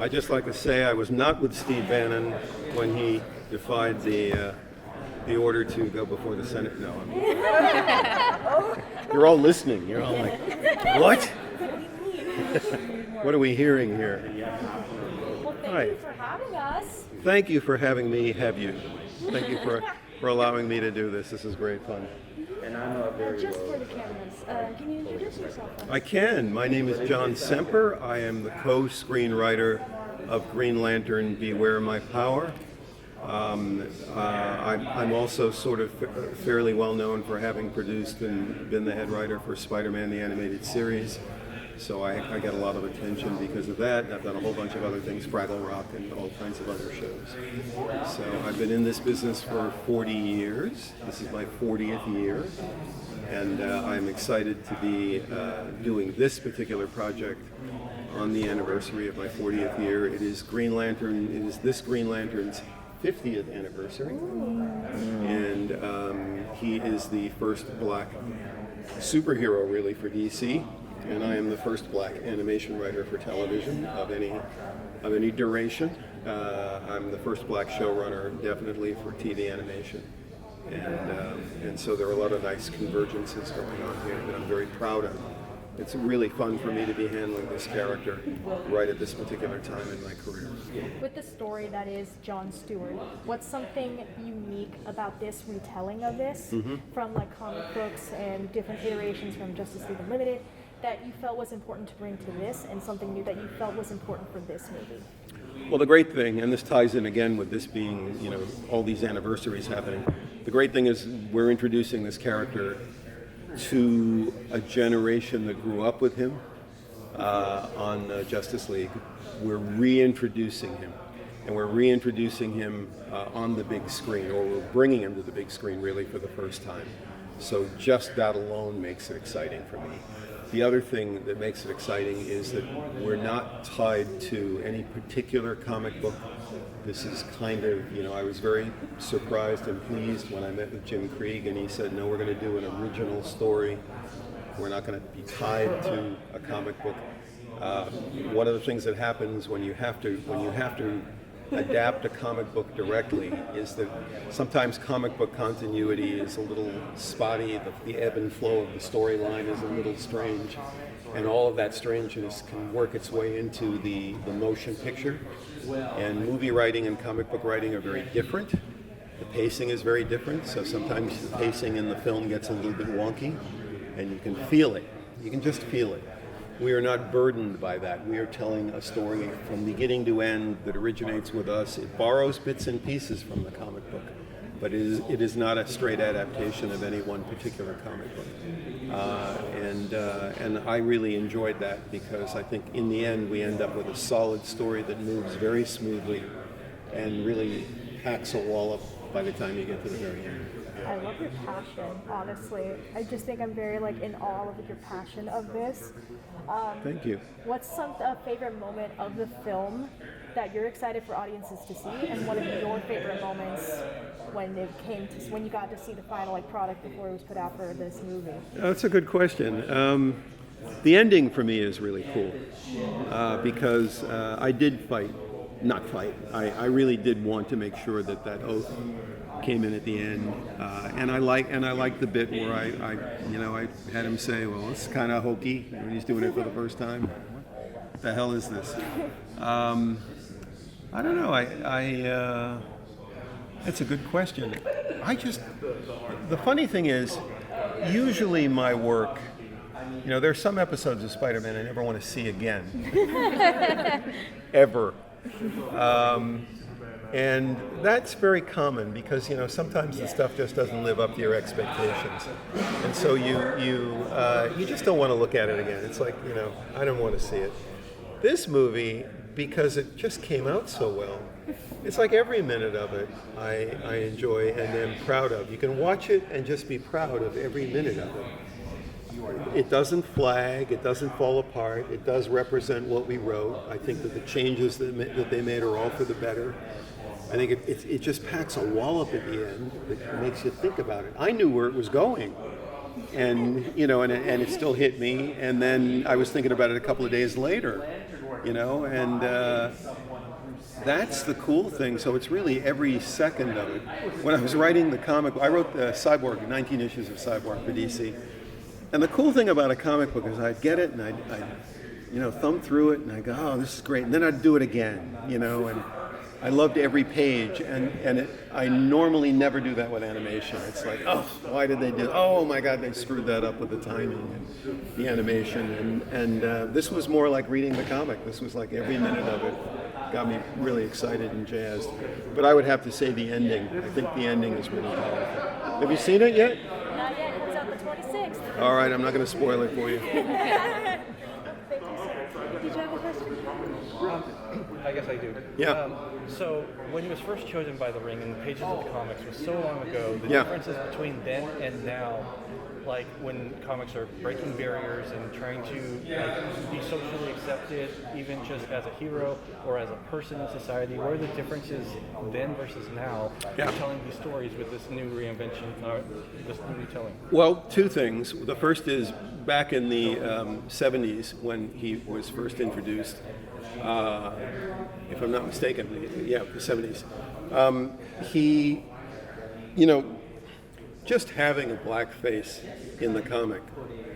I'd just like to say I was not with Steve Bannon when he defied the order to go before the Senate. No, you're all listening. You're all like, what? What are we hearing here? Well, thank you for having us. Thank you for having me have you. Thank you for allowing me to do this. This is great fun. And I know very Just well. for the cameras, can you introduce yourself? I can. My name is John Semper. I am the co-screenwriter of Green Lantern, Beware My Power. I'm also sort of fairly well known for having produced and been the head writer for Spider-Man the Animated Series. So I get a lot of attention because of that. I've done a whole bunch of other things, Fraggle Rock and all kinds of other shows. So I've been in this business for 40 years. This is my 40th year. And I'm excited to be doing this particular project on the anniversary of my 40th year. It is this Green Lantern's 50th anniversary. And he is the first black superhero really for DC. And I am the first black animation writer for television of any duration. I'm the first black showrunner, definitely, for TV animation. And so there are a lot of nice convergences going on here that I'm very proud of. It's really fun for me to be handling this character right at this particular time in my career. With the story that is John Stewart, what's something unique about this retelling of this from like comic books and different iterations from Justice League Unlimited that you felt was important to bring to this, and something new that you felt was important for this movie? Well, the great thing, and this ties in again with this being, all these anniversaries happening, the great thing is we're introducing this character to a generation that grew up with him on Justice League. We're reintroducing him, and we're reintroducing him on the big screen, or we're bringing him to the big screen really for the first time. So just that alone makes it exciting for me. The other thing that makes it exciting is that we're not tied to any particular comic book. This is kind of, I was very surprised and pleased when I met with Jim Krieg and he said, no, we're going to do an original story. We're not going to be tied to a comic book. One of the things that happens when you have to adapt a comic book directly is that sometimes comic book continuity is a little spotty, the ebb and flow of the storyline is a little strange, and all of that strangeness can work its way into the motion picture. And movie writing and comic book writing are very different. The pacing is very different, so sometimes the pacing in the film gets a little bit wonky, and you can feel it. You can just feel it. We are not burdened by that. We are telling a story from beginning to end that originates with us. It borrows bits and pieces from the comic book, but it is not a straight adaptation of any one particular comic book. And I really enjoyed that because I think in the end we end up with a solid story that moves very smoothly and really packs a wallop by the time you get to the very end. I love your passion, honestly. I just think I'm very in awe of your passion of this. Thank you. What's some favorite moment of the film that you're excited for audiences to see, and one of your favorite moments when you got to see the final product before it was put out for this movie? That's a good question. The ending for me is really cool because I did not fight. I really did want to make sure that oath came in at the end, and I like the bit where I had him say, "Well, it's kind of hokey when he's doing it for the first time. What the hell is this?" I don't know. That's a good question. The funny thing is, usually my work, there are some episodes of Spider-Man I never want to see again, ever. And that's very common because sometimes the stuff just doesn't live up to your expectations, and so you just don't want to look at it again. It's like I don't want to see it. This movie, because it just came out so well, it's like every minute of it I enjoy and am proud of. You can watch it and just be proud of every minute of it. It doesn't flag, it doesn't fall apart, it does represent what we wrote. I think that the changes that they made are all for the better. I think it just packs a wallop at the end that makes you think about it. I knew where it was going, and and it still hit me. And then I was thinking about it a couple of days later, you know, and that's the cool thing. So it's really every second of it. When I was writing the comic, I wrote Cyborg, 19 issues of Cyborg for DC. And the cool thing about a comic book is I'd get it and I'd you know, thumb through it and I'd go, oh, this is great. And then I'd do it again, you know, and I loved every page. And I normally never do that with animation. It's like, oh, why did they do, oh my God, they screwed that up with the timing and the animation. And this was more like reading the comic. This was like every minute of it got me really excited and jazzed. But I would have to say the ending. I think the ending is really powerful. Have you seen it yet? Not yet. It comes out the 26th. All right, I'm not going to spoil it for you. Thank you, sir. Did you have a question? I guess I do. Yeah. So when he was first chosen by the Ring in the pages of the comics was so long ago, the Yeah. differences between then and now, like when comics are breaking barriers and trying to like, be socially accepted, even just as a hero or as a person in society, what are the differences then versus now Yeah. in telling these stories with this new reinvention, this new retelling? Well, two things. The first is back in the 70s when he was first introduced, if I'm not mistaken, the 70s. He, you know, just having a black face in the comic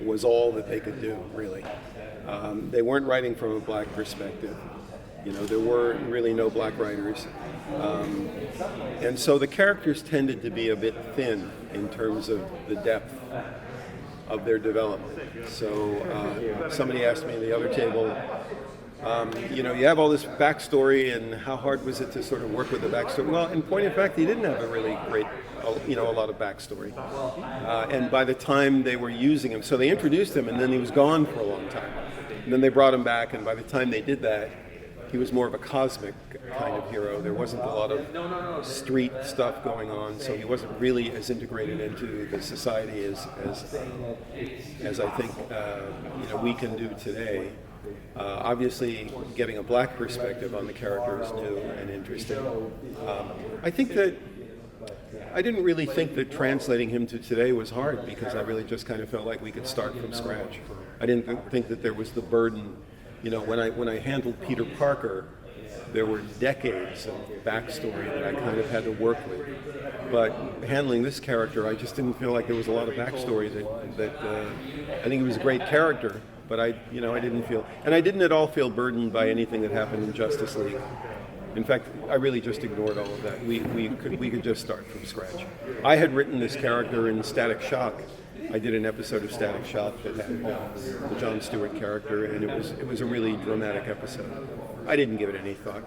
was all that they could do, really. They weren't writing from a black perspective. You know, there were really no black writers. And so the characters tended to be a bit thin in terms of the depth of their development. So somebody asked me at the other table, you know, you have all this backstory, and how hard was it to sort of work with the backstory? Well, in point of fact, he didn't have a really great, you know, a lot of backstory. And by the time they were using him, so they introduced him, and then he was gone for a long time. And then they brought him back, and by the time they did that, he was more of a cosmic kind of hero. There wasn't a lot of street stuff going on, so he wasn't really as integrated into the society as I think you know, we can do today. Obviously, getting a black perspective on the character is new and interesting. I think that I didn't really think that translating him to today was hard, because I really just kind of felt like we could start from scratch. I didn't think that there was the burden. You know, when I handled Peter Parker, there were decades of backstory that I kind of had to work with. But handling this character, I just didn't feel like there was a lot of backstory that I think he was a great character, but I didn't feel, and I didn't at all feel burdened by anything that happened in Justice League. In fact, I really just ignored all of that. We could just start from scratch. I had written this character in Static Shock. I did an episode of Static Shock that had the Jon Stewart character, and it was a really dramatic episode. I didn't give it any thought.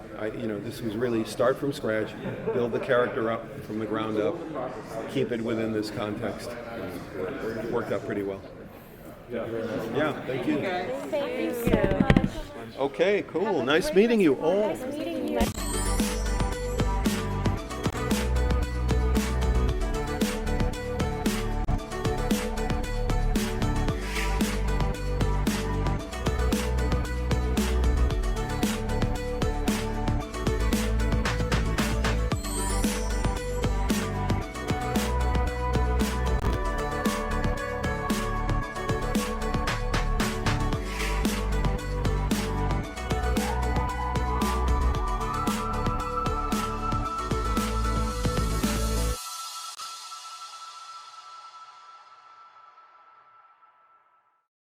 This was really start from scratch, build the character up from the ground up, keep it within this context. It worked out pretty well. Yeah, thank you. Thank you so much. Okay, cool. Have a Nice great meeting you. rest of- Oh. Nice meeting